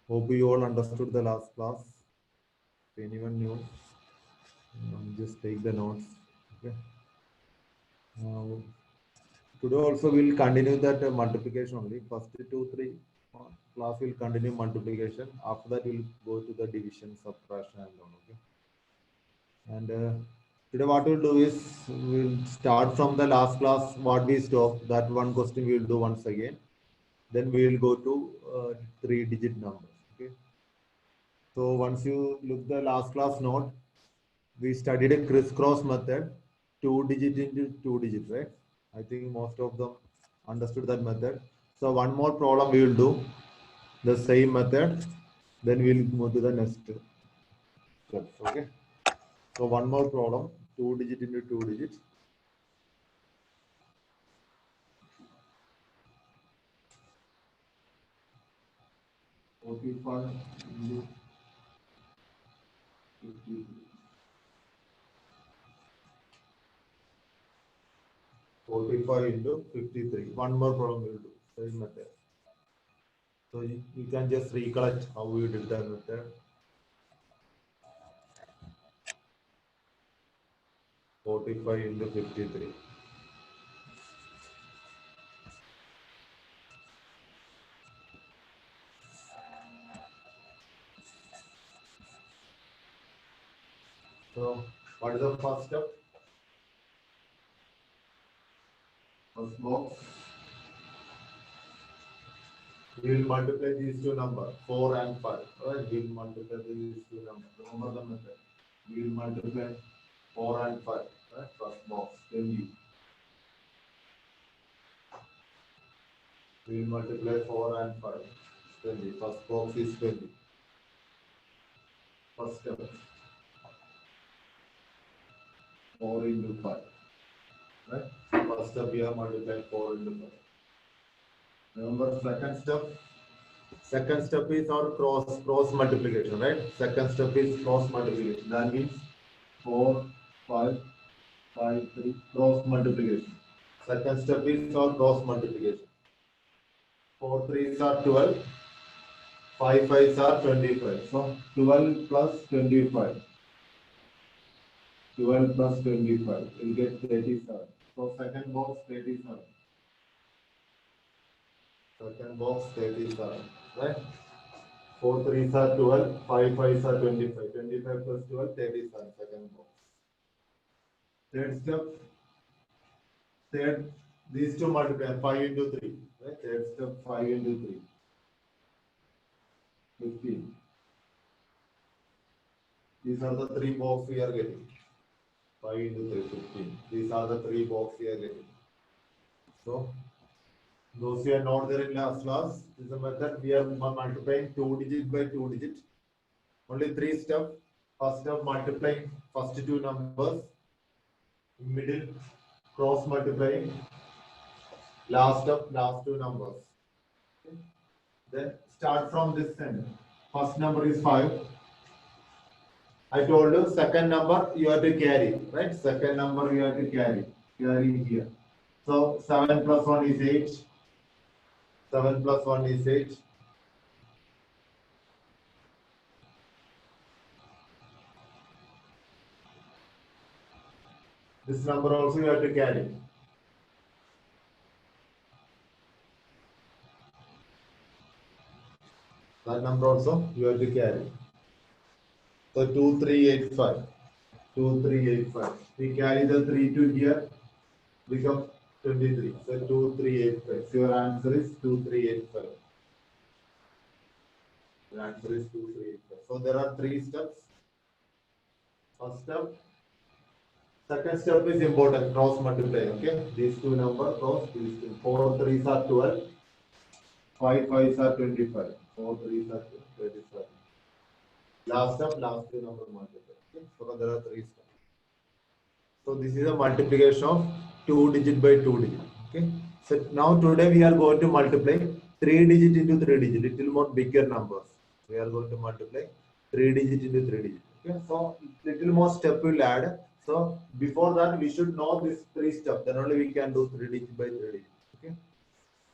Hope you all understood the last class. If anyone new, just take the notes. Okay. Today also we'll continue that multiplication only. First two, three class will continue multiplication. After that we'll go to the division, subtraction, and all. Okay. And today what we'll do is we'll start from the last class what we stopped. That one question we'll do once again. Then we will go to three-digit numbers. Okay. So once you look the last class note, we studied a crisscross method, two digit into two digit, right? I think most of them understood that method. So one more problem we will do the same method. Then we'll move to the next step. Okay. So one more problem, two digit into two digit. Okay, fine. 45 into 53. One more problem we will do. Same method. So you can just recollect how we did that method. 45 into 53. So what is the first step? First box. We will multiply these two numbers, 4 and 5. Right? We will multiply these two numbers. Remember the method. We will multiply 4 and 5. Right? First box, 20. We will multiply 4 and 5. 20. First box is 20. First step. 4 into 5. Right? First step we have multiplied 4 into 5. Remember second step? Second step is our cross multiplication, right? Second step is cross multiplication. That means 4, 5, 5, 3, cross multiplication. Second step is our cross multiplication. 4 3s are 12, 5 5s are 25. So 12 plus 25. 12 plus 25 will get 37. So second box 37. Second box 37, right? 4 3s are 12, 5 5s are 25. 25 plus 12, 37, second box. Third step, these two multiply 5 into 3. Right? Third step 5 into 3. 15. These are the three boxes we are getting. 5 into 3, 15. These are the three boxes we are getting. So, those who are not there in last class, this is a method we are multiplying 2 digit by 2 digit. Only 3 steps. First step multiplying first two numbers. Middle cross multiplying. Last step last two numbers. Okay. Then start from this end. First number is 5. I told you second number you have to carry, right? Second number you have to carry here. So 7 plus 1 is 8. 7 plus 1 is 8. This number also you have to carry. That number also you have to carry. So 2385. 2385. We carry the 3 to here, become 23. So 2385. So your answer is 2385. Your answer is 2385. So there are 3 steps. First step. Second step is important, cross multiply. Okay, these two numbers cross these two. 4 3s are 12, 5 5s are 25. 4 3s are 25. Last step, last two number multiply. Okay, so there are 3 steps. So this is a multiplication of 2 digit by 2 digit. Okay, so now today we are going to multiply 3 digit into 3 digit, little more bigger numbers. We are going to multiply 3 digit into 3 digit. Okay, so little more step will add. So before that, we should know this 3 steps. Then only we can do 3 digit by 3 digit. Okay.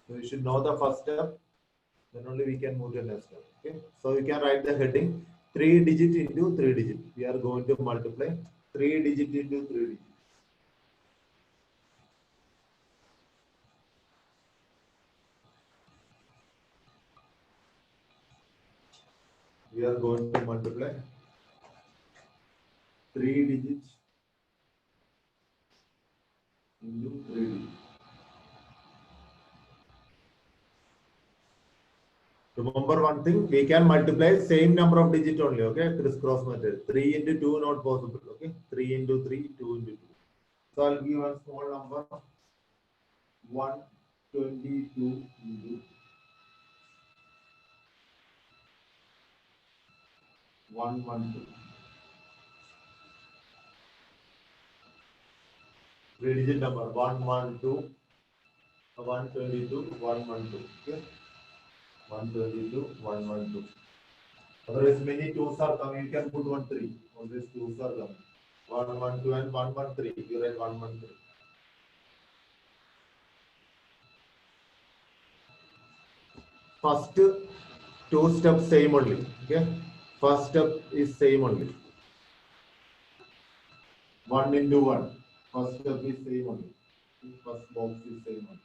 So we should know the first step. Then only we can move to the next step. Okay. So you can write the heading 3 digit into 3 digit. We are going to multiply 3 digit into 3 digit. We are going to multiply 3 digits into 3 digits. Remember one thing, we can multiply same number of digits only, okay? Crisscross method. 3 into 2 not possible, okay? 3 into 3, 2 into 2. So I'll give one small number, 122 into 112. 3 digit number, 112, 122, 112, okay? 122, 112. Otherwise, many twos are coming. You can put 1 3. Always twos are coming. 112 and 113. You write 113. First two steps same only. Okay. First step is same only. 1 into 1. First step is same only. First box is same only.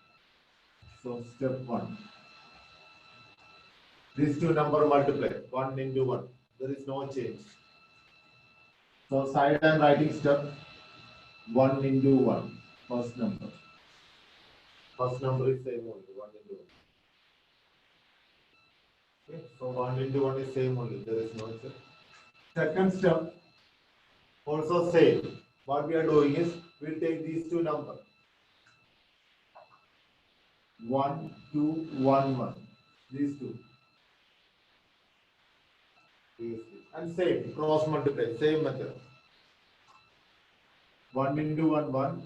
So step 1. These two number multiply. 1 into 1. There is no change. So side I am writing step 1 into 1. First number. First number is same only. 1 into 1. Okay. So 1 into 1 is same only. There is no change. Second step also same. What we are doing is we'll take these two numbers. 1, 2, 1, 1. These two. These two. And same. Cross multiply. Same method. 1 into 1, 1.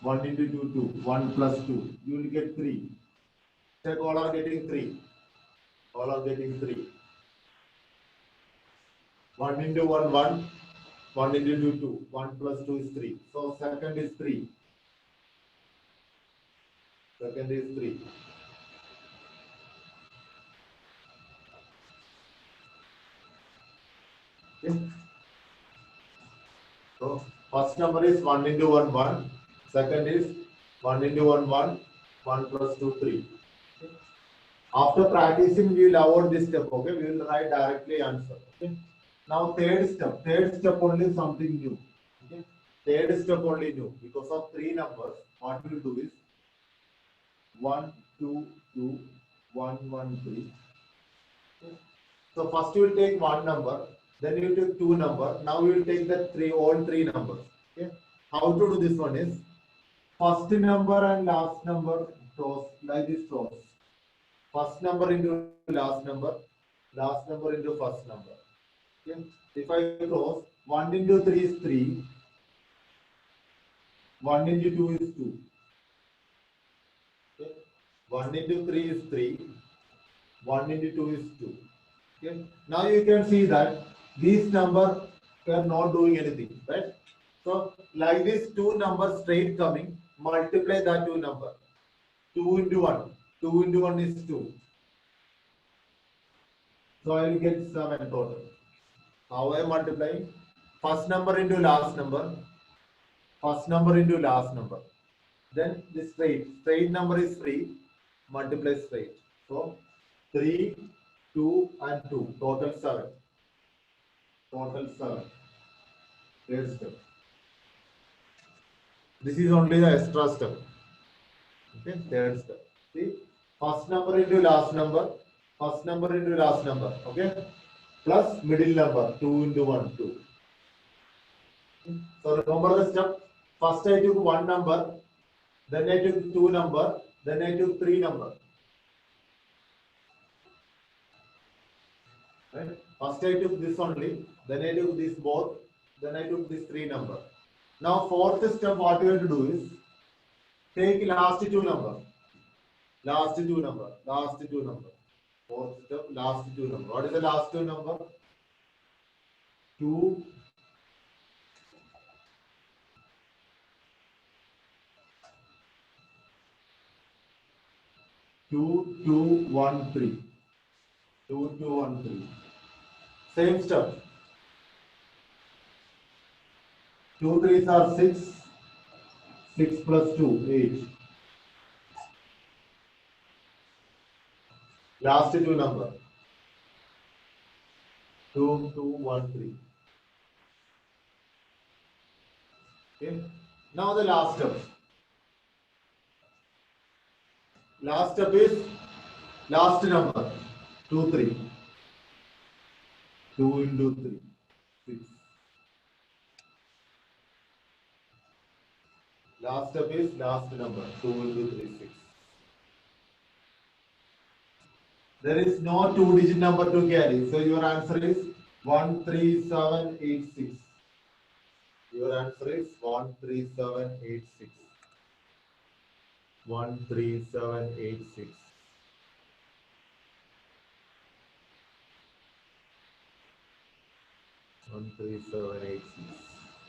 1 into 2, 2. 1 plus 2. You will get 3. Check all are getting 3. All are getting 3. 1 into 1, 1. 1 into 2, 2. 1 plus 2 is 3. So second is 3. Second is 3. Okay. So first number is 1 into 1, 1. Second is 1 into 1, 1. 1 plus 2, 3. Okay. After practicing, we will avoid this step. Okay, we will write directly answer. Okay. Now third step. Third step only something new. Okay. Third step only new. Because of three numbers, what we will do is 1, 2, 2, 1, 1, 3. Okay. So first you will take one number, then you take two number. Now we will take the all three numbers. Okay. How to do this one is first number and last number cross like this cross. First number into last number into first number. Okay. If I cross 1 into 3 is 3, 1 into 2 is 2. Okay. 1 into 3 is 3, 1 into 2 is 2. Okay. Now you can see that these numbers are not doing anything, right? So like this two numbers straight coming, multiply that two number. 2 into 1. 2 into 1 is 2. So I will get 7 total. How I am multiplying? First number into last number. First number into last number. Then this straight number is 3. Multiply straight. So 3, 2 and 2. Total 7. Total 7. Third step. This is only the extra step. Okay, third step. See, first number into last number. First number into last number. Okay, plus middle number 2 into 1, 2. So remember the step. First I took one number, then I took two number, then I took three number. Right? First I took this only, then I took this both, then I took this three number. Now fourth step, what you have to do is take last two number. Last two number. Last two number. Fourth step, last two number. What is the last two number? 2, 2, 2, 1, 3. 2, 2, 1, 3. Same step. 2 3s are 6. 6 plus 2, 8. Last two number. 2, 2, 1, 3. Okay. Now the last step. Last step is last number. 2, 3. 2 into 3. 6. Last step is last number. 2 into 3, 6. There is no two-digit number to carry. So your answer is 13786. Your answer is 13786. 13786.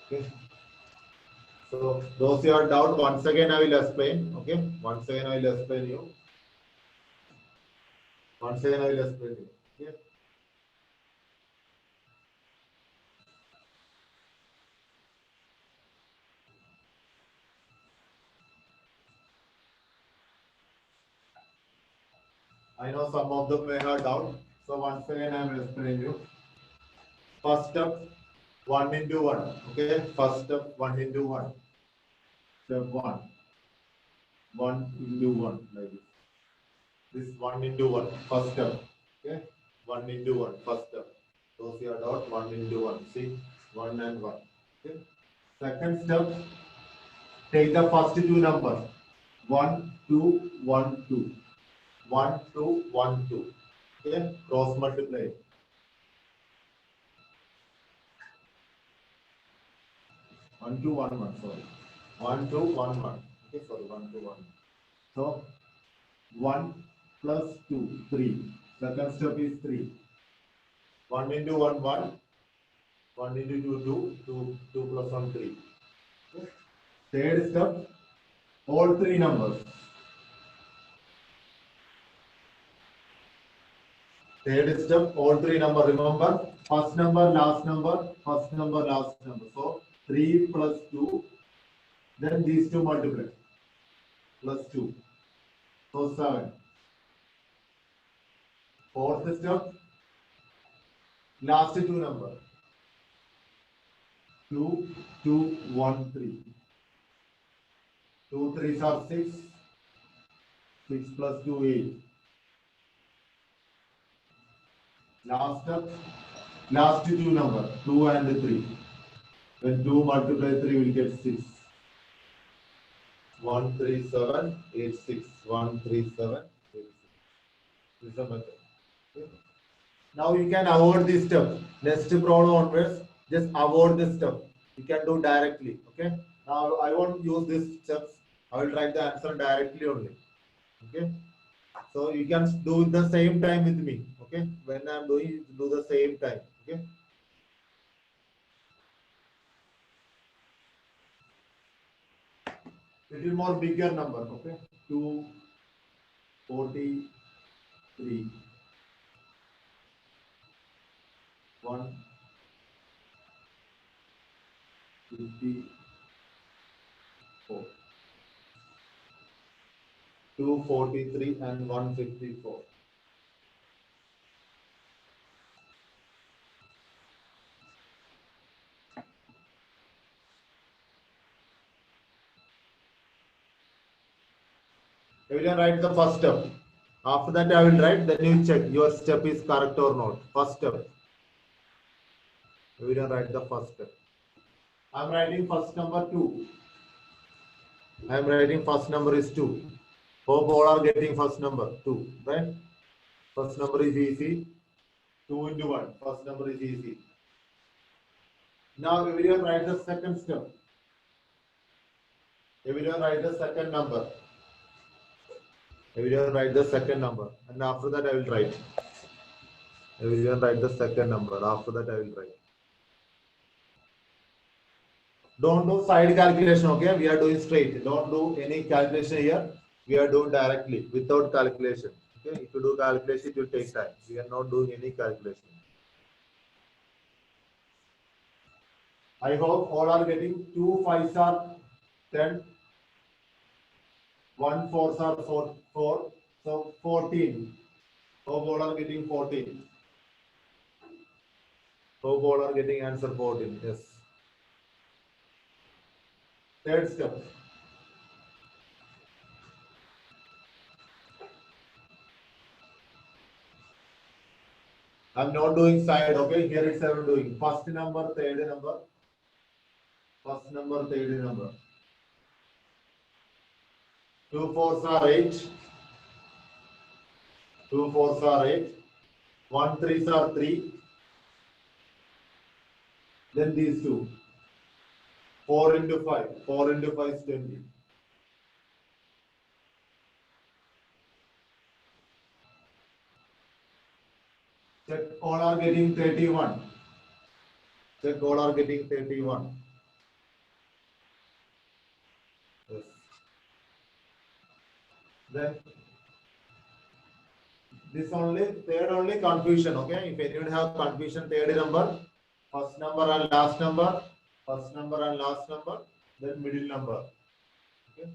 Okay. So those who are doubt, once again I will explain. Okay. Once again I will explain you. Once again I will explain you. Okay. I know some of them may have doubt. So once again I will explain you. First step, 1 into 1. Okay. First step, 1 into 1. Step 1. 1 into 1 like this. This 1 into 1. First step. Okay. 1 into 1. First step. Those who are doubt, 1 into 1. See, 1 and 1. Okay. Second step, take the first two numbers. 1, 2, 1, 2. 1, 2, 1, 2. Okay. Cross multiply. 1, 2, 1, 1. Sorry. 1, 2, 1, 1. Okay. Sorry. 1, 2, 1. So 1 plus 2, 3. Second step is 3. 1 into 1, 1. 1 into 2, 2. 2 plus 1, 3. Okay. Third step, all three numbers. Third step, all three numbers. Remember, first number, last number, first number, last number. So 3 plus 2, then these two multiply. Plus 2. So 7. Fourth step, last two numbers. 2, 2, 1, 3. 2 3s are 6. 6 plus 2, 8. Last step, last two numbers, 2 and 3. When 2 multiply 3, we will get 6. 13786. 13786. This is the method. Okay. Now you can avoid this step. Next problem onwards, just avoid this step. You can do directly. Okay. Now I won't use these steps. I will write the answer directly only. Okay. So you can do it the same time with me. Okay. When I am doing, do the same time. Okay. Little more bigger number. Okay. 243. 154. 243 and 154. Everyone write the first step. After that I will write, then you check your step is correct or not. First step. Everyone write the first step. I am writing first number 2. I am writing first number is 2. Hope all are getting first number 2. Right? First number is easy. 2 into 1. First number is easy. Now everyone write the second step. Everyone write the second number. Everyone write the second number. And after that I will write. Everyone write the second number. After that I will write. Don't do side calculation, okay? We are doing straight. Don't do any calculation here. We are doing directly without calculation. Okay, if you do calculation, it will take time. We are not doing any calculation. I hope all are getting 2 5s are 10, 1 4s are 4, so 14. Hope all are getting 14. Hope all are getting answer 14. Yes. Third step. I'm not doing side, okay? Here it's I'm doing first number, third number, first number, third number. 2 4s are 8. 2 4s are 8. 1 3s are 3. Then these two. 4 into 5. 4 into 5 is 20. Check all are getting 31. Check all are getting 31. Yes. Then this only, third only confusion, okay? If anyone have confusion, third number, first number and last number, first number and last number, then middle number. Okay.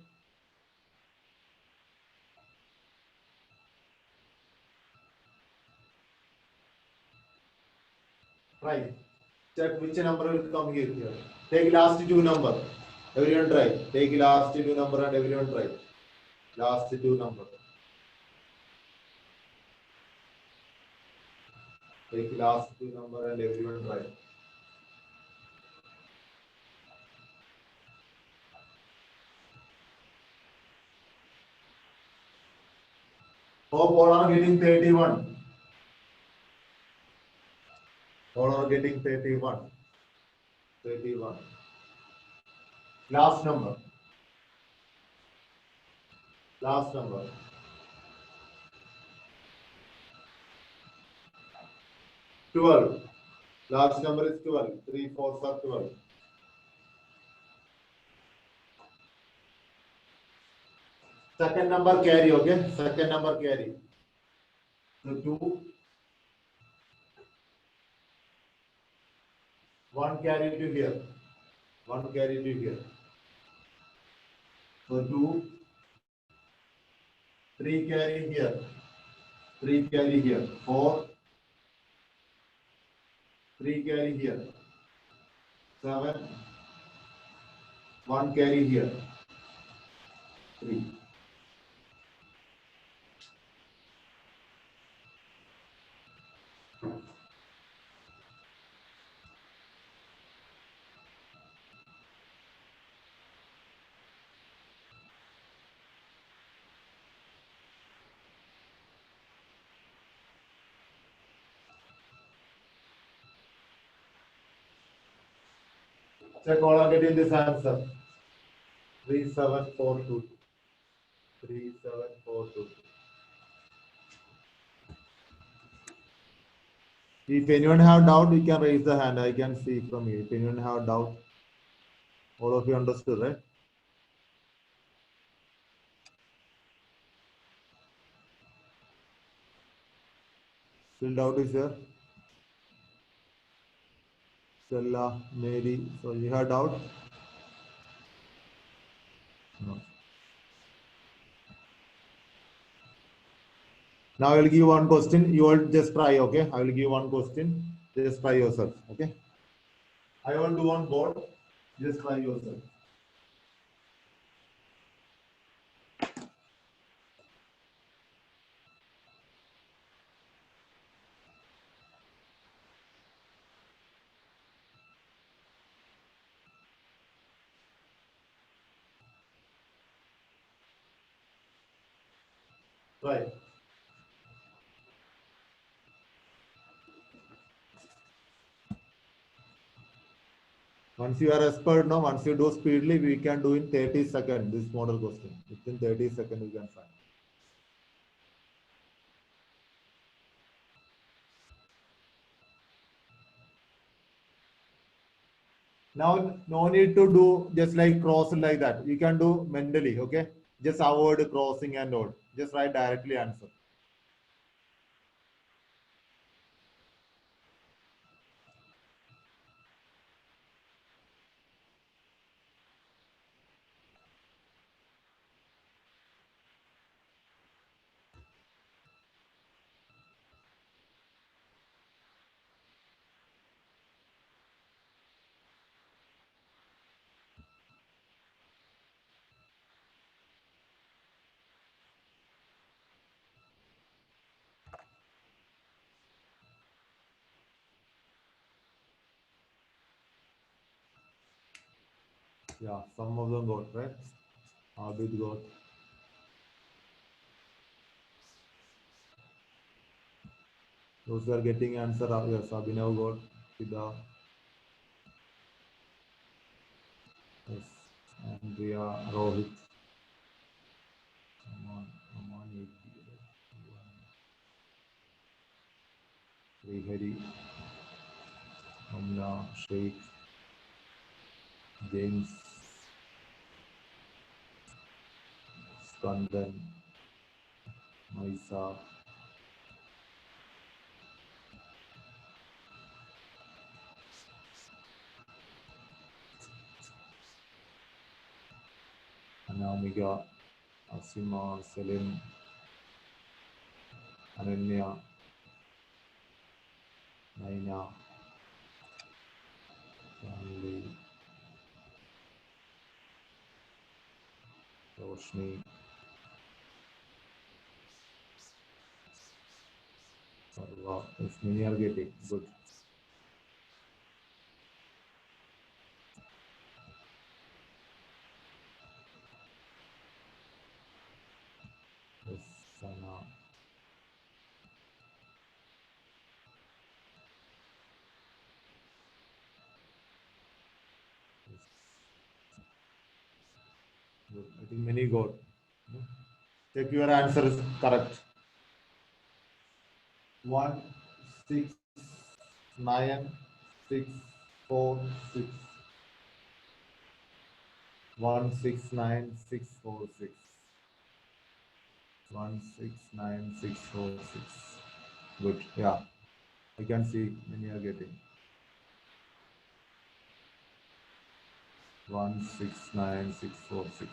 Try. Check which number will come here. Take last two number. Everyone try. Take last two number and everyone try. Last two number. Take last two number and everyone try. Hope all are getting 31. All are getting 31. 31. Last number. Last number. 12. Last number is 12. 3 4s are 12. Second number carry, okay? Second number carry. So 2. 1 carry to here. 1 carry to here. So 2. 3 carry here. 3 carry here. 4. 3 carry here. 7. 1 carry here. 3. Check all are getting this answer. 3742. 3742. If anyone have doubt, you can raise the hand. I can see from you. If anyone have doubt, all of you understood, right? Still doubt is there? Stella, Mary. So you have doubt? No. Now I will give one question. You all just try, okay? I will give one question. Just try yourself, okay? I will do one board. Just try yourself. Try. Once you are expert now, once you do speedily, we can do in 30 seconds this model question. Within 30 seconds, we can find. Now, no need to do just like cross like that. You can do mentally, okay? Just avoid crossing and all. Just write directly answer. Yeah, some of them got right. Abid got. Those who are getting answer, yes, Abhinav got. Sida, yes, Andrea, Rohit. Aman, 80, Srihari, Amna, Sheikh, James, Skandan, Maisa, Anamika, Asima, Selim, Ananya, Naina, Family, Roshni, Sarva. Yes, many are getting good. Yes, Sana. Yes, good. I think many got. Check your answer is correct. 1, 6, 9, 6, 4, 6. 1, 6, 9, 6, 4, 6. 1, 6, 9, 6, 4, 6. Good. Yeah. I can see many are getting. 1, 6, 9, 6, 4, 6.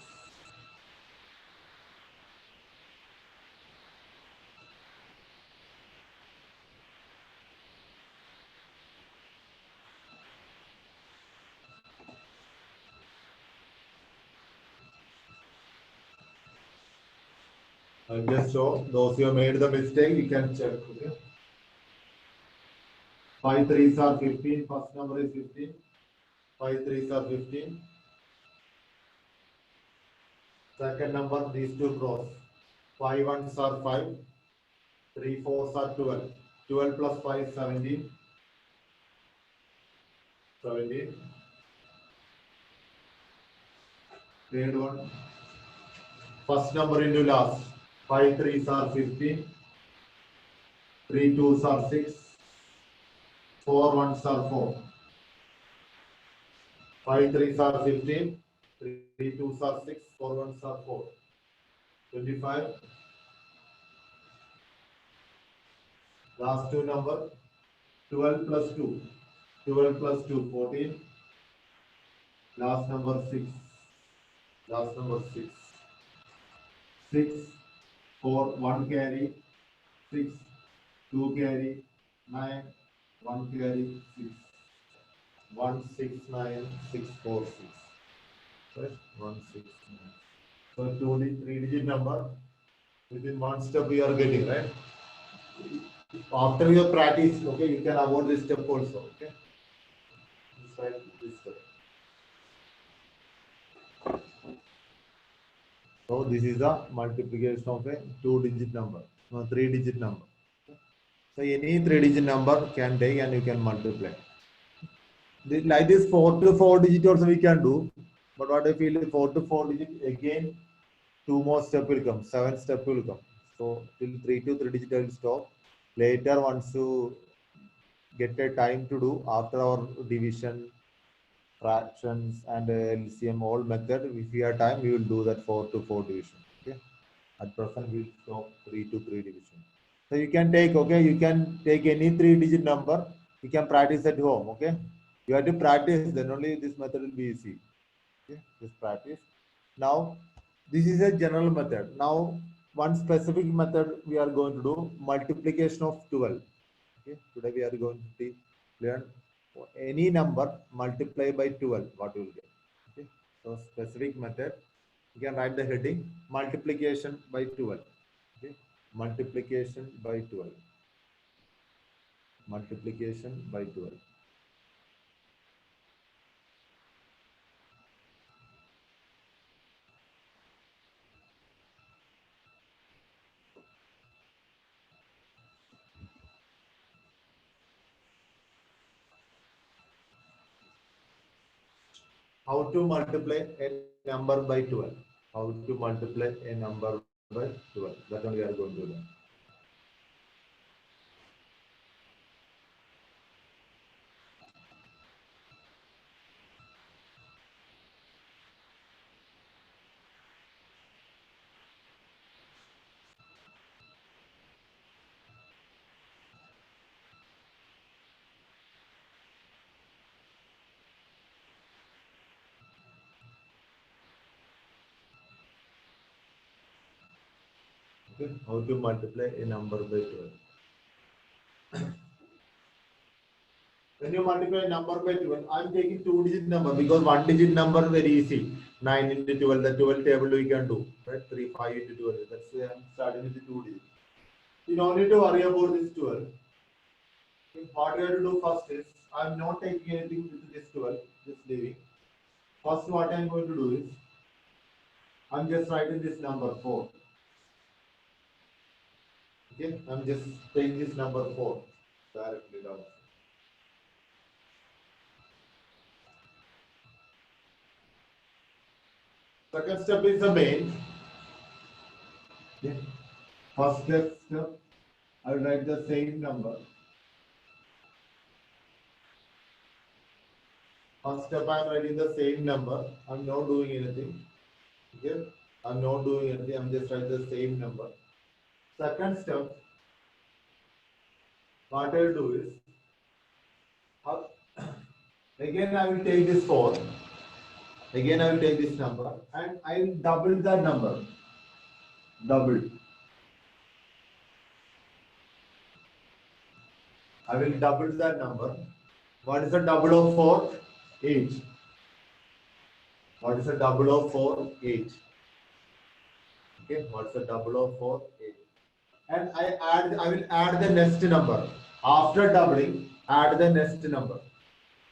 I'll just show those who have made the mistake, you can check. Okay. 5 3s are 15. First number is 15. 5 3s are 15. Second number, these two cross. 5 1s are 5. 3 4s are 12. 12 plus 5 is 17. 17. Third one. First number into last. 5 3s are 15. 3 2s are 6. 4 1s are 4. 5 3s are 15. 3 2s are 6. 4 1s are 4. 25. Last two number. 12 plus 2. 12 plus 2, 14. Last number 6. Last number 6. 6, 4, 1 carry. 6, 2 carry. 9, 1 carry. 6. 1, 6, 9, 6, 4, 6. Right? 1, 6, 9. So 3 digit number within one step we are getting, right? After your practice, okay, you can avoid this step also, okay? Just write this step. So this is the multiplication of a 2-digit number, no 3-digit number. So any 3-digit number can take and you can multiply. Like this 4 to 4 digit also we can do, but what I feel is 4 to 4 digit again 2 more step will come, 7 step will come. So till 3 to 3 digit I will stop. Later once you get a time to do after our division, fractions and LCM all method. If we have time, we will do that 4 to 4 division. Okay. At present, we will stop 3 to 3 division. So you can take, okay, you can take any 3-digit number. You can practice at home. Okay. You have to practice, then only this method will be easy. Okay. Just practice. Now, this is a general method. Now, one specific method we are going to do multiplication of 12. Okay. Today we are going to learn any number multiply by 12, what you will get. Okay. So specific method, you can write the heading multiplication by 12. Okay. Multiplication by 12. Multiplication by 12. How to multiply a number by 12? How to multiply a number by 12? That only we are going to do. Okay. How to multiply a number by 12? When you multiply a number by 12, I'm taking 2-digit number because 1-digit number very easy. 9 into 12, the 12 table we can do. Right? 3, 5 into 12. That's why I'm starting with the 2 digits. You don't need to worry about this 12. What you have to do first is, I'm not taking anything with this 12, just leaving. First, what I'm going to do is, I'm just writing this number 4. Okay, I'm just taking this number 4 directly down. Second step is the main. Okay. First step, I'll write the same number. First step, I'm writing the same number. I'm not doing anything. Okay, I'm not doing anything. I'm just writing the same number. Second step, what I'll do is, again I will take this 4. Again I will take this number and I will double that number. Double. I will double that number. What is the double of 4? 8. What is the double of 4? 8. Okay, what's the double of 4? 8. And I will add the next number. After doubling, add the next number.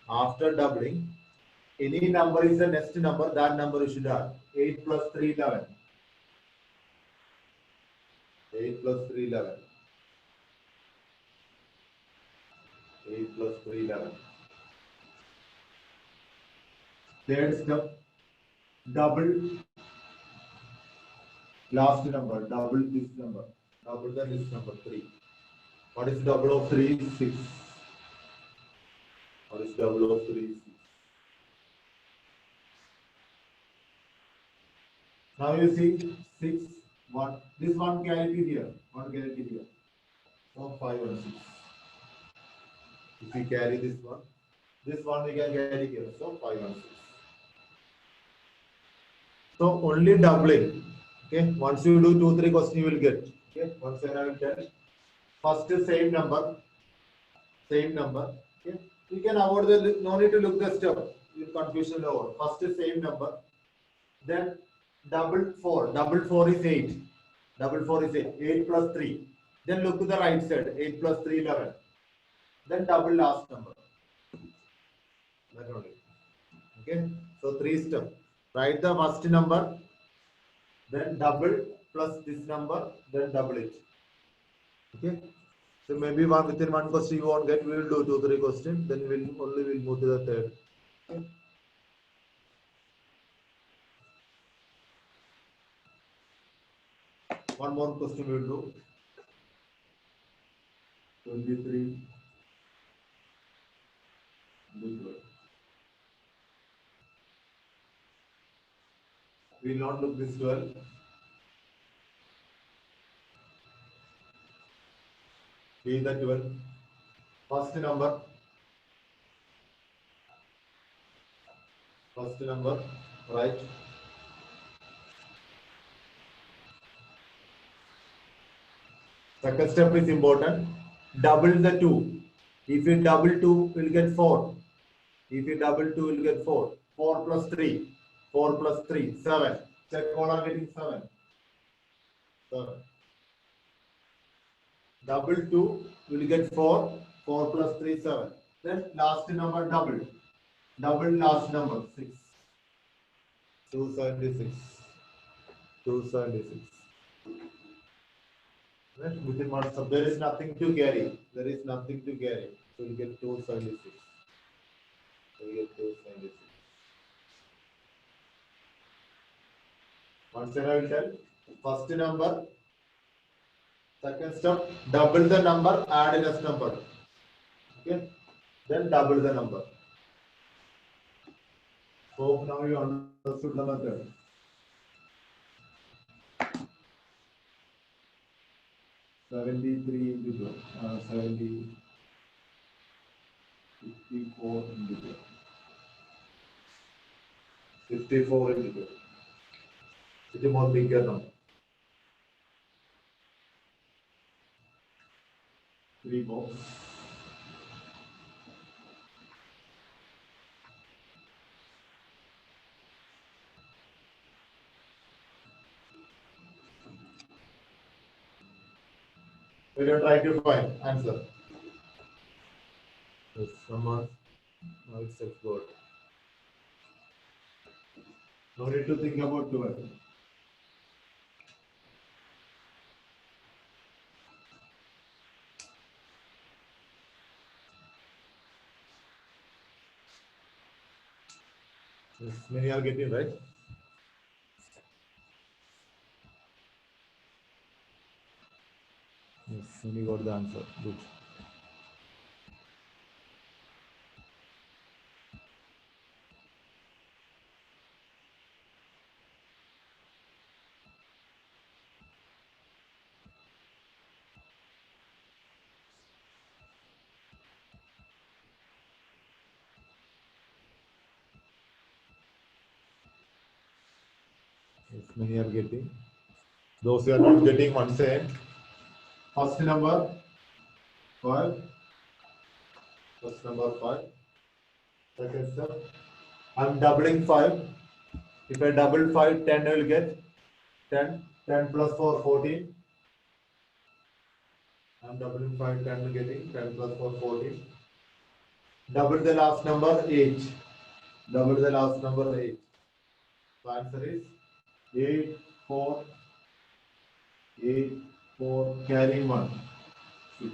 After doubling, any number is the next number, that number you should add. 8 plus 3, 11. 8 plus 3, 11. 8 plus 3, 11. Third step, double last number, double this number, double this number 3. What is double of 3? 6. What is double of 3? 6. Now you see 6, 1. This one carry here, one carry here. So 5 and 6. If we carry this one we can carry here. So 5 and 6. So only doubling. Okay, once you do 2, 3 questions you will get. Okay, once I will tell. First same number. Same number. Okay, you can avoid the no need to look the step. You confusion over. First same number. Then double 4. Double 4 is 8. Double 4 is 8. 8 plus 3. Then look to the right side. 8 plus 3, 11. Then double last number. That only. Okay. So 3 steps. Write the first number. Then double plus this number. Then double it. Okay. So maybe within one question you won't get. We will do 2, 3 questions. Then we'll move to the third. Okay. One more question we will do. 23. We will not look this well. Be the 12. First number. First number. Right. Second step is important. Double the 2. If you double 2, you will get 4. If you double 2, you will get 4. 4 plus 3. 4 plus 3. 7. Check all are getting 7. 7. Double 2, you will get 4. 4 plus 3, 7. Then last number double. Double last number 6. 276. 276. Right? Within one sub, there is nothing to carry. There is nothing to carry. So you get 276. So you get 276. Once I will tell. First number. Second step, double the number, add less number. Okay. Then double the number. Hope now you understood the method. Into 54 into 2. 54 into 2. It is more bigger number. 3 more. We will try to find answer. Yes, someone. Now it's explored. No need to think about 12. Yes, many are getting right. Yes, many got the answer. Good. Yes, many are getting. Those who are not getting, one say. First number 5. First number 5. Second step. I'm doubling 5. If I double 5, 10 I will get 10. 10 plus 4, 14. I'm doubling 5, 10 will getting 10 plus 4, 14. Double the last number 8. Double the last number 8. So answer is 8, 4, 8, 4, carrying 1. 6.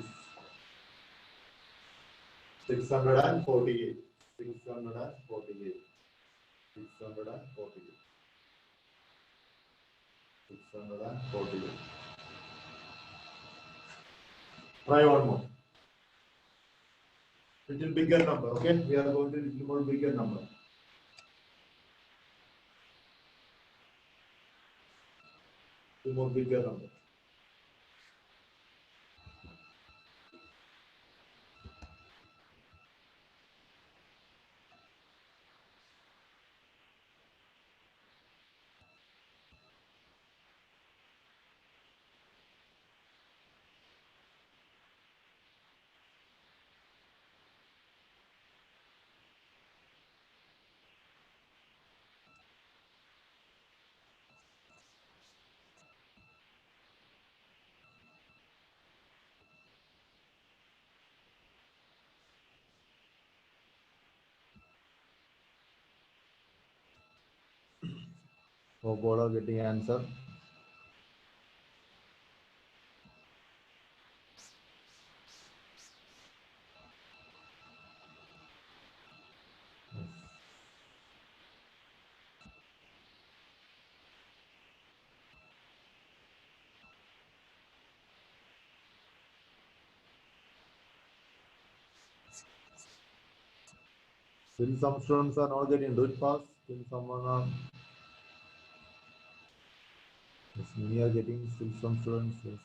648. 648. 648. 648. Try one more. Little bigger number, okay? We are going to little more bigger number. Little more bigger number. Hope all are getting answer. Still some students are not getting, do it fast. Still someone are We are getting still some students. Yes.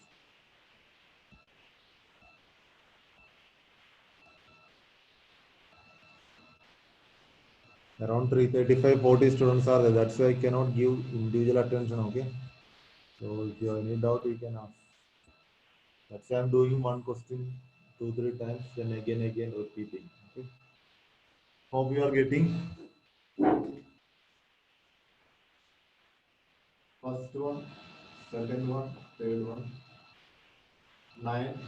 Around 335, 40 students are there. That's why I cannot give individual attention. Okay. So if you have any doubt, you can ask. That's why I'm doing one question 2-3 times, then again repeating. Okay. Hope you are getting. First one, second one, third one. 9.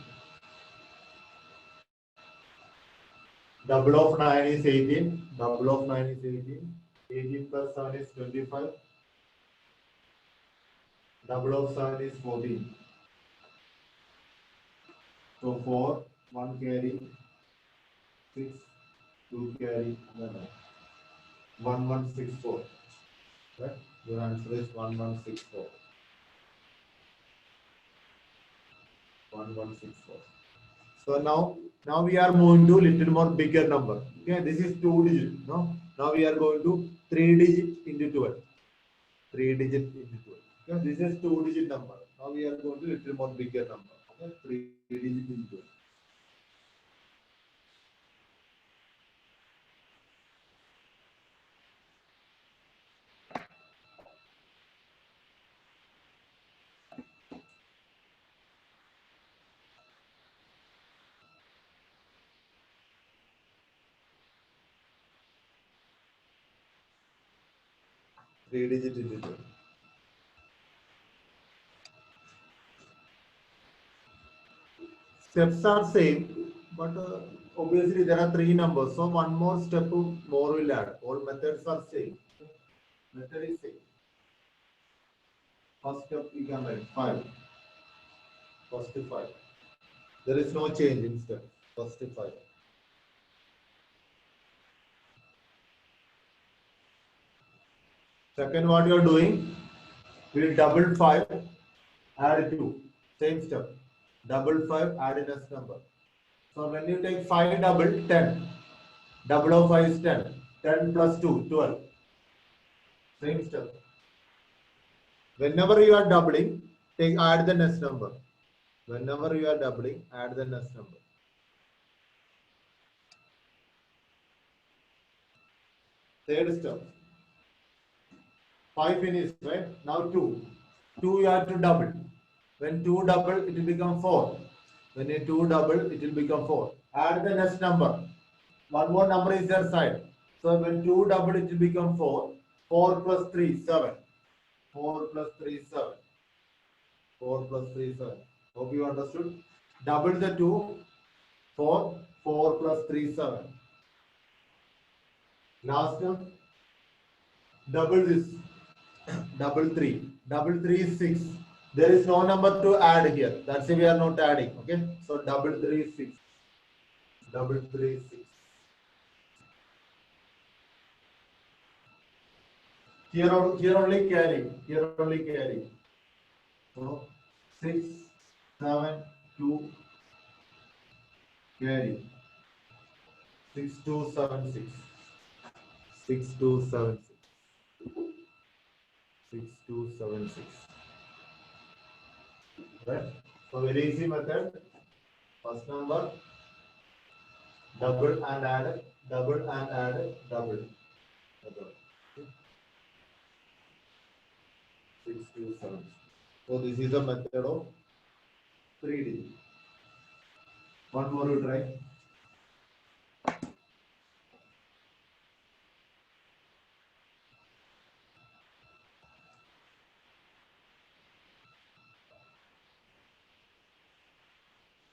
Double of 9 is 18. Double of 9 is 18. 18 plus 7 is 25. Double of 7 is 14. So 4, 1 carry, 6, 2 carry, 1164. Right? Your answer is 1164. 1164. So now we are moving to little more bigger number. Okay, this is 2 digit. No, now we are going to 3 digit into 12. 3 digit into 12. Okay, this is 2 digit number. Now we are going to little more bigger number. Okay, 3 digit into 12. Three digit into 12. Steps are same, but obviously there are 3 numbers. So one more step more will add. All methods are same. Method is same. First step we can write 5. First 5. There is no change in step. First 5. Second, what you are doing, we will double 5, add 2. Same step. Double 5, add in S number. So when you take 5 double, 10. Double of 5 is 10. 10 plus 2, 12. Same step. Whenever you are doubling, add the next number. Whenever you are doubling, add the next number. Third step. 5 finished, right? Now 2. 2 you have to double. When 2 double, it will become 4. When you 2 double, it will become 4. Add the next number. One more number is their side. So when 2 double, it will become 4. 4 plus 3, 7. 4 plus 3, 7. 4 plus 3, 7. Hope you understood. Double the 2, 4. 4 plus 3, 7. Last one, double this. Double 3. Double 3 is 6. There is no number to add here. That's why we are not adding. Okay. So double 3 is 6. Double 3 is 6. Here only carry. Here only carry. So 6, 7, 2 carry. 6276. 6276. 6276. Right? So very easy method. First number, double and add, double and add, double. Method. 627. So this is the method of 3D. One more you try.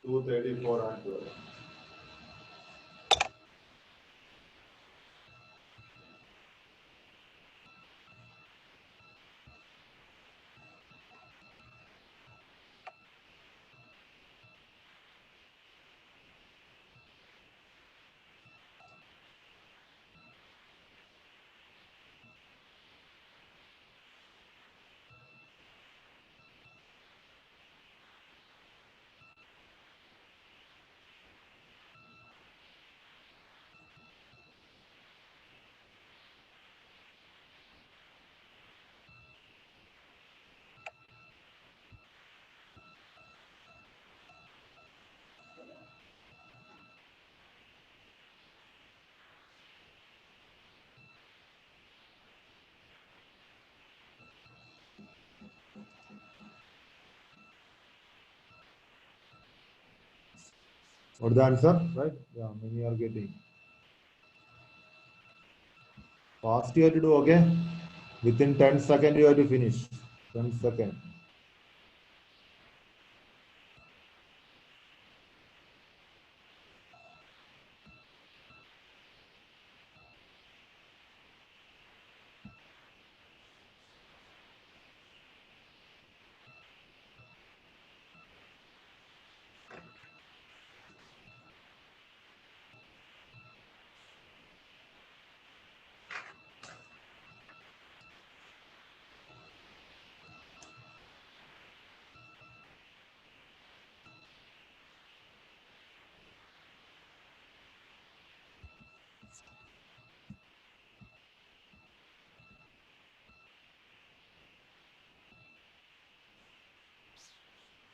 Two 34 and 12. What the answer? Right? Yeah, many are getting. Fast you have to do, okay? Within 10 seconds you have to finish. 10 seconds.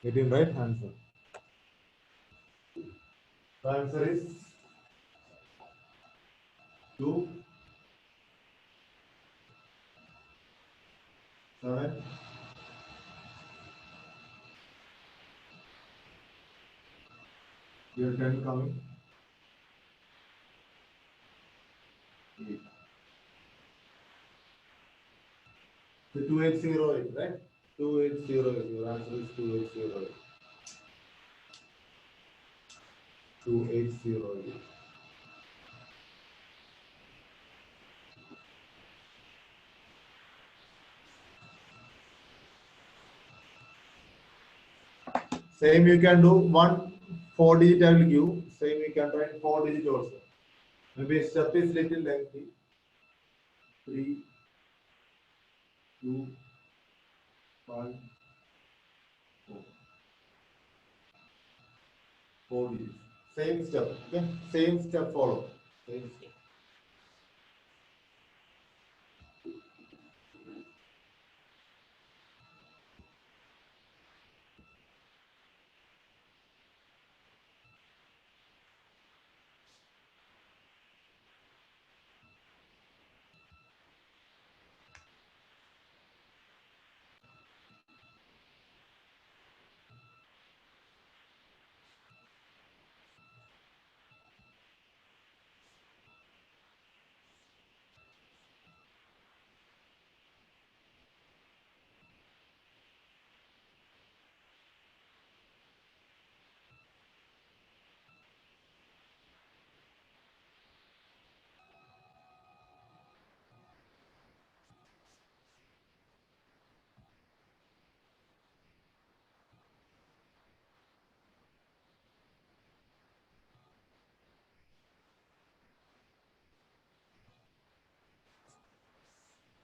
Getting right answer. The answer is 2, 7. Your 10 coming. 8. So 2808, right? 2808. Your answer is 2808. 2808. Same you can do 4 digit I will give. Same you can write 4 digit also. Maybe step is little lengthy. 3, 2, 1, 4. 4 digits. Same step. Okay? Same step follow. Same step.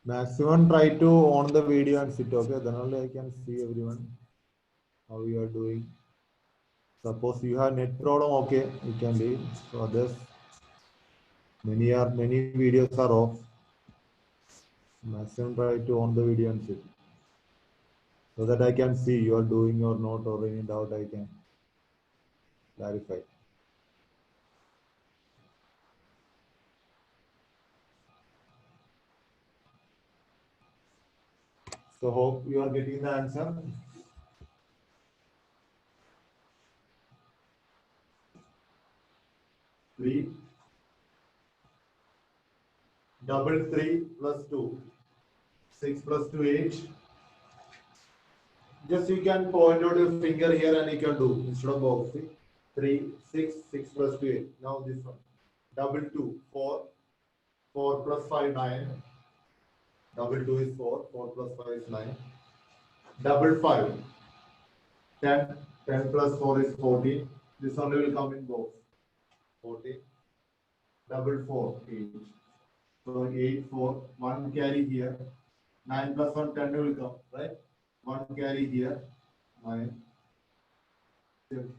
Maximum try to on the video and sit, okay? Then only I can see everyone how you are doing. Suppose you have net problem, okay, you can leave. So others, many videos are off. Maximum try to on the video and sit. So that I can see you are doing or not, or any doubt I can clarify. So hope you are getting the answer. 3, 3 plus 2. 6 plus 2, 8. Just you can point out your finger here and you can do instead of box. See? 3, 6, 6 plus 2, 8. Now this one. 2, 4. 4 plus 5, 9. 2 is 4. 4 plus 5 is 9. 5, 10. 10 plus 4 is 14. This only will come in box. 14. 4, 8. So 8, 4. 1 carry here. 9 plus 1, 10 will come, right? 1 carry here. 9.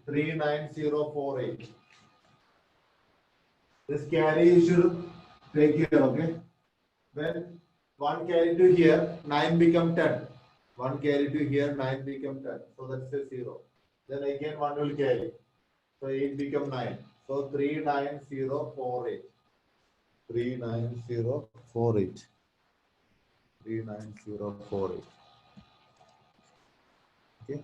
39048. This carry you should take here, okay? When 1 carry to here, 9 become 10. 1 carry to here, 9 become 10. So that's a 0. Then again 1 will carry. So 8 become 9. So 39048. 39048. 39048. Okay.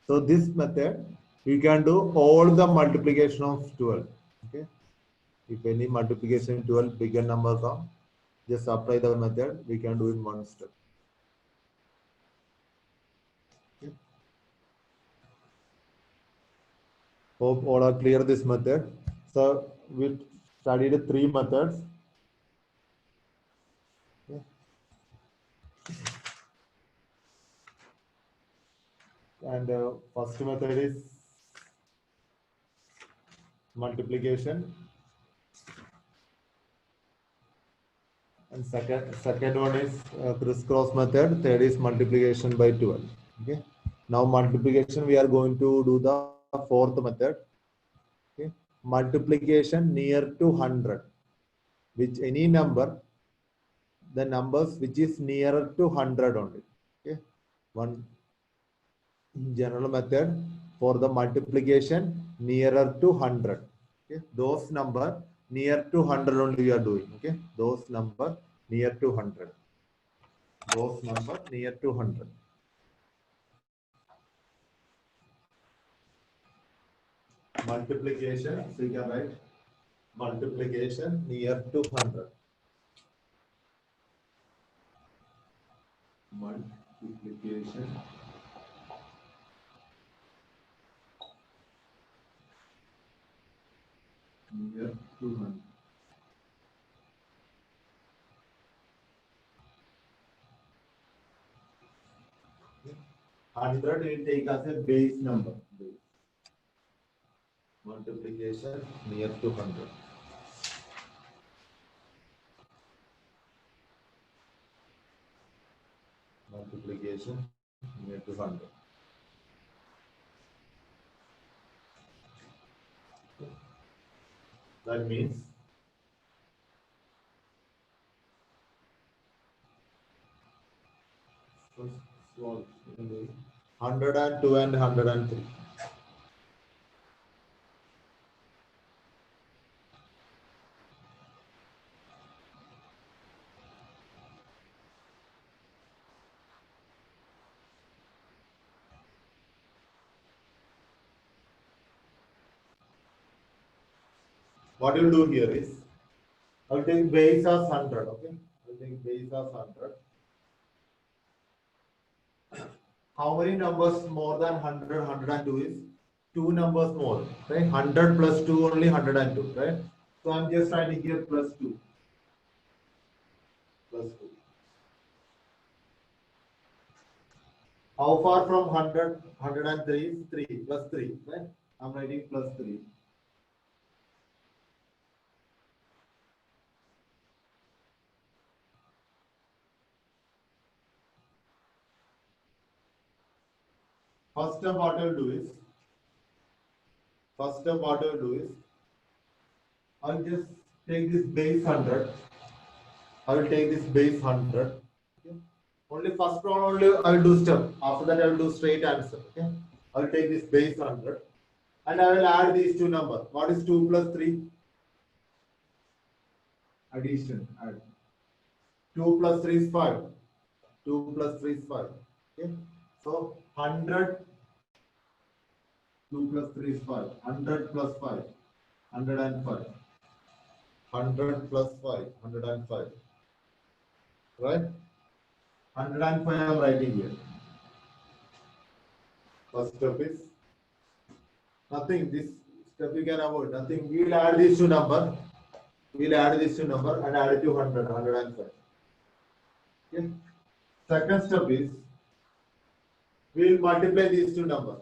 So this method You can do all the multiplication of 12. Okay. If any multiplication 12 bigger number come, just apply the method. We can do in one step. Okay. Hope all are clear this method. So we studied 3 methods. Okay. And first method is multiplication, and second one is crisscross method. Third is multiplication by 12. Okay. Now multiplication, we are going to do the fourth method. Okay. Multiplication near to 100, which any number, the numbers which is nearer to 100 only. Okay. One general method for the multiplication nearer to 100. Okay. Those number near to 100 only we are doing. Okay. Those number near to 100. Those number near to 100. Multiplication, so you can write multiplication near to 100. Multiplication near to 100. 100 we take as a base number. Multiplication near to 100. Multiplication near to 100. That means small 102 and 103. What you will do here is, I will take base as 100. Okay, I will take base as 100. How many numbers more than 100, 102 is? Two numbers more, right? 100 plus 2 only 102, right? So I'm just writing here plus 2. Plus 2. How far from 100, 103 is 3, plus 3, right? I'm writing plus 3. First step what I will do is, I'll just take this base 100. I will take this base 100. Okay. Only first one only I will do step. After that I will do straight answer. Okay. I will take this base 100 and I will add these two numbers. What is 2 plus 3? Addition. Add. 2 plus 3 is 5. 2 plus 3 is 5. Okay. So 100. 2 plus 3 is 5. 100 plus 5. 105. 100 plus 5. 105. Right? 105 I am writing here. First step is nothing. This step you can avoid. Nothing. We will add these two numbers. We will add these two numbers and add it to 100. 105. Okay. Second step is we will multiply these two numbers.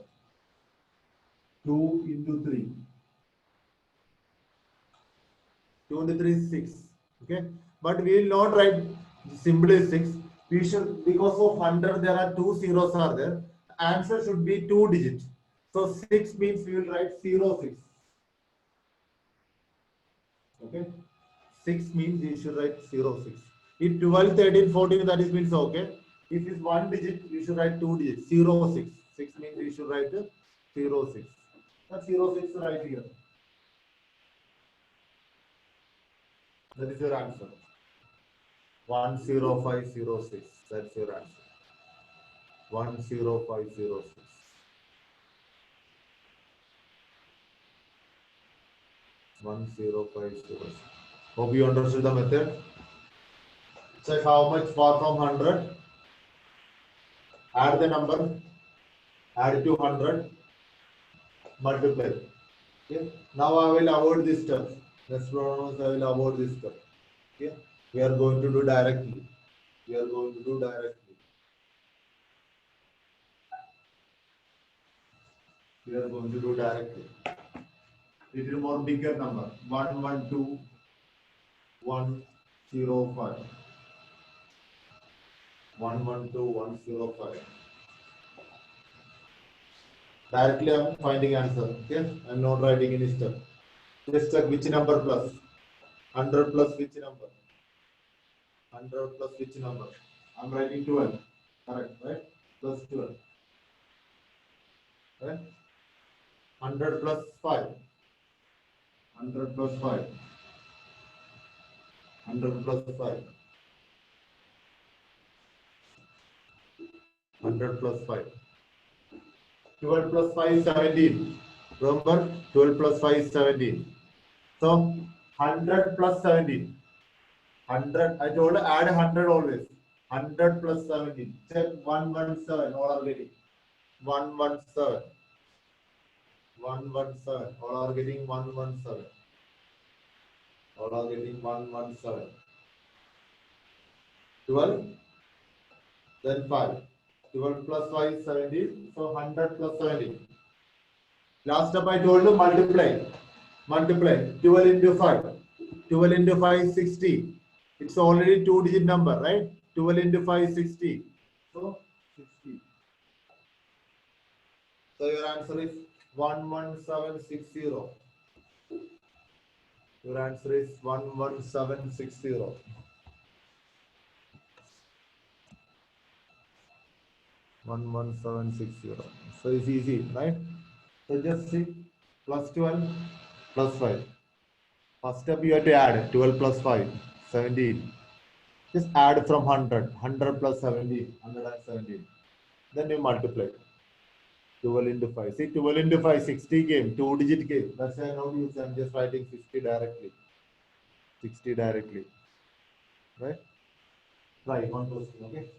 2 into 3. 2 into 3 is 6. Okay. But we will not write simply 6. We should, because of 100 there are two zeros are there. Answer should be 2 digits. So 6 means we will write 06. Okay. 6 means you should write 06. If 12, 13, 14 that is means okay. If it's 1 digit, you should write 2 digits. 06. 6 means you should write 06. That's 06 right here. That is your answer. 10506. That's your answer. 10506. 1050. Hope you understood the method. Check how much far from 100. Add the number. Add to 100. Multiply. Okay. Now I will avoid this step. Next problem I will avoid this step. Okay. We are going to do directly. We are going to do directly. We are going to do directly. Little more bigger number. 112105. 112105. Directly I am finding answer. Okay. I am not writing any step. Just check which number plus. 100 plus which number? 100 plus which number? I am writing 12. Correct, right? Plus 12. Right? 100 plus 5. 100 plus 5. 100 plus 5. 100 plus 5. 12 plus 5 is 17. Remember, 12 plus 5 is 17. So, 100 plus 17. 100, I told you add 100 always. 100 plus 17. Check 117. All are getting 117. 117. All are getting 117. All are getting 117. 12. Then 5. 12 plus 5 is 17. So 100 plus 17. Last step I told you multiply. Multiply. 12 into 5. 12 into 5 is 60. It's already 2-digit number, right? 12 into 5 is 60. So 60. So your answer is 11760. Your answer is 11760. 11760. So it's easy, right? So just see plus 12 plus 5. First step you have to add 12 plus 5, 17. Just add from 100. 100 plus 17, 117. Then you multiply. 12 into 5. See, 12 into 5, 60 came, 2-digit came. That's why I now use, I'm just writing 60 directly. 60 directly. Right? Try one question, okay?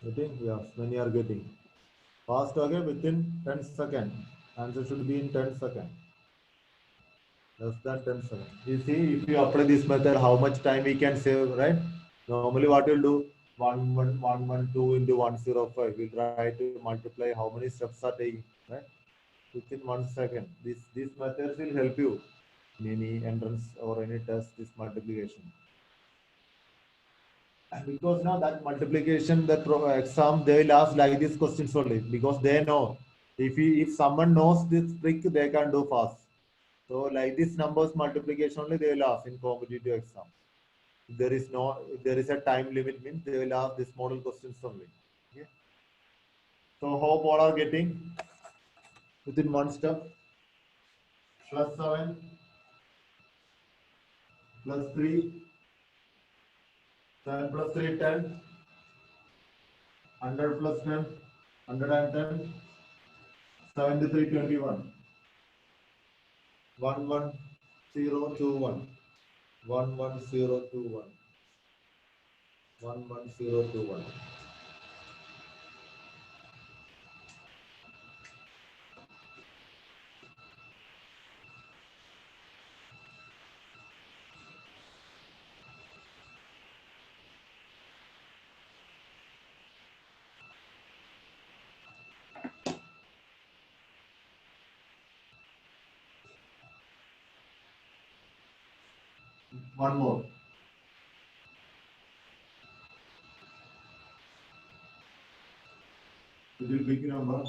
Getting? Yes, many are getting. Fast, okay, within 10 seconds. Answer should be in 10 seconds. Less than 10 seconds. You see, if you apply this method, how much time we can save, right? Normally, what you'll do, 112 into 105. We'll try to multiply how many steps are taking, right? Within 1 second. These methods will help you in any entrance or any test, this multiplication. And because now that multiplication, that exam, they will ask like these questions only because they know if someone knows this trick, they can do fast. So like this numbers multiplication only they will ask in competitive exam. If there is a time limit means they will ask this model questions only. Okay. So hope all are getting within one step. Plus 7 plus 3, 7 plus 3, 10, 100 plus 10, 110, 73, 21, 11021, 11021, 11021. One more. It will big number.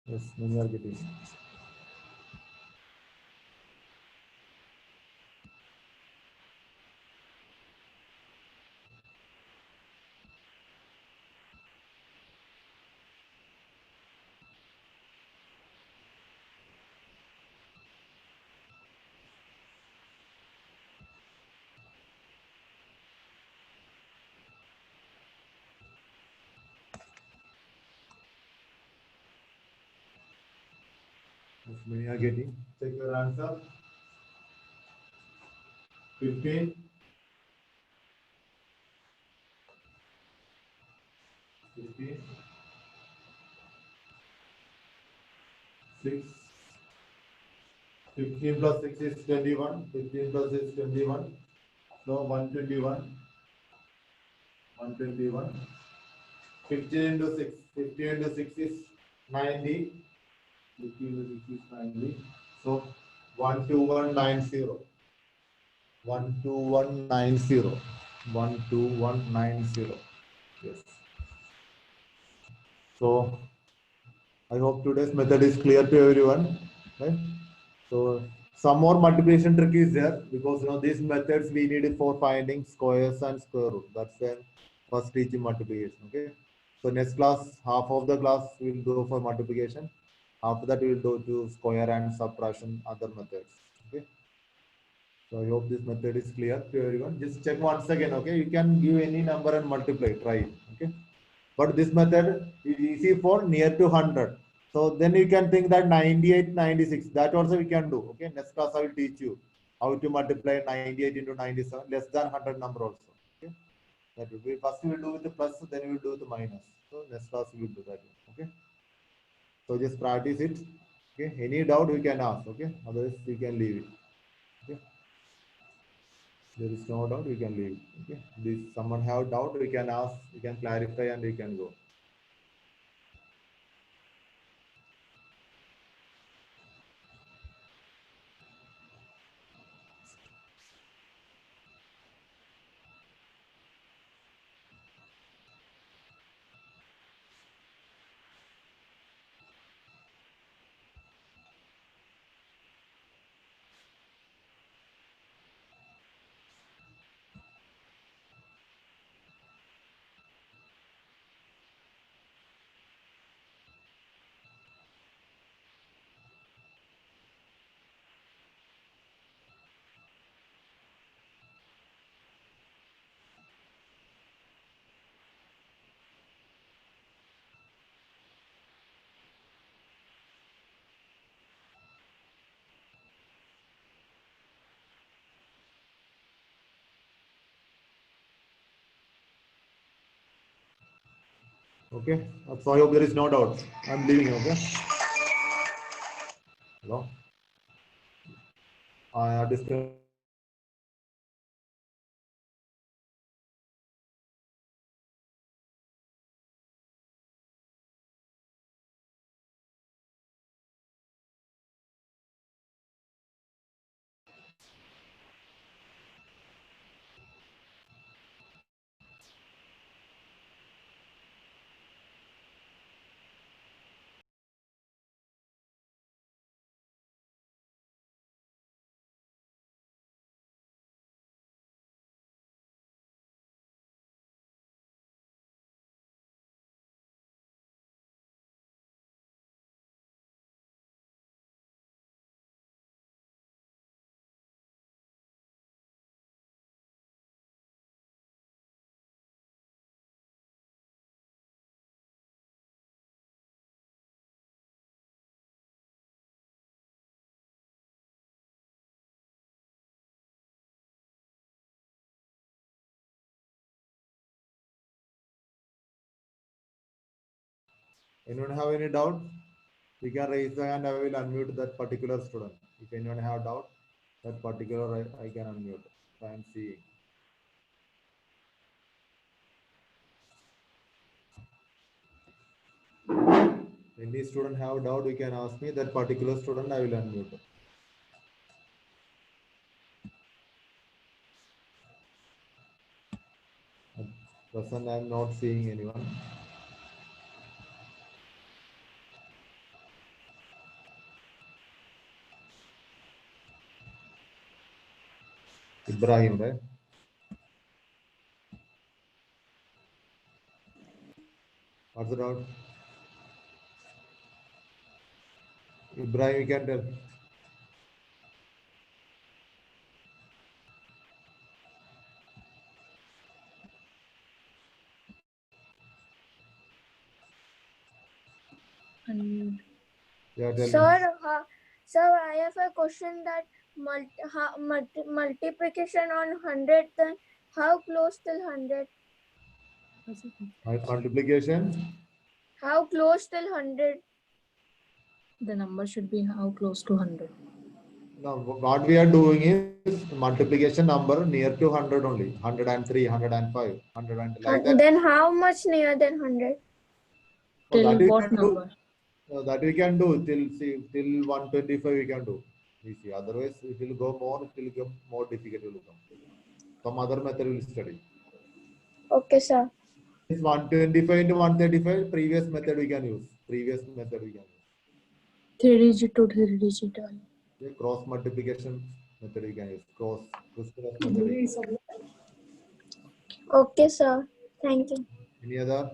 Yes, many are getting. Yes, many are getting. Check your answer. 15, 15, 6. 15 plus 6 is 21. 15 plus 6 is 21. So 121. 121. 15 into 6. 15 into 6 is 90. 15 into 6 is 90. So 12190. 12190. 12190. Yes. So I hope today's method is clear to everyone. Right? So some more multiplication trick is there because these methods we need it for finding squares and square root. That's the first teaching multiplication. Okay. So next class, half of the class will go for multiplication. After that, we will go to square and subtraction, other methods. Okay. So I hope this method is clear to everyone. Just check once again. Okay. You can give any number and multiply. Try it. Okay. But this method is easy for near to 100. So then you can think that 98, 96, that also we can do. Okay, next class I will teach you how to multiply 98 into 97, less than 100 number also. Okay, that will be, first we will do with the plus, then we will do with the minus. So next class we will do that. Okay, so just practice it. Okay, any doubt we can ask. Okay, otherwise we can leave it. Okay, there is no doubt we can leave it. Okay, this someone have doubt we can ask, we can clarify and we can go. Okay, so I hope there is no doubt. I'm leaving. Okay. Hello. I discuss. Anyone have any doubt? You can raise the hand. I will unmute that particular student. If anyone have doubt, that particular I can unmute. I am seeing. Any student have doubt, you can ask me. That particular student I will unmute. At present, I am not seeing anyone. Ibrahim, right? What's the doubt? Ibrahim, you can tell. Yeah, tell me. Sir, I have a question that multiplication on 100, then how close till 100? Multiplication. How close till 100? The number should be how close to 100. Now, what we are doing is multiplication number near to 100 only. 103, 105, 100 like that. Then how much near than 100? Oh, Till that we what can do. number? That we can do till 125 we can do. Easy. Otherwise, it will go more. It will become more difficult. It will become. Some other method will study. Okay, sir. It's 125 into 135. Previous method we can use. Previous method we can use. 3 digit to 3 digit. Yeah, cross multiplication method we can use. Cross method. Okay, sir. Thank you. Any other?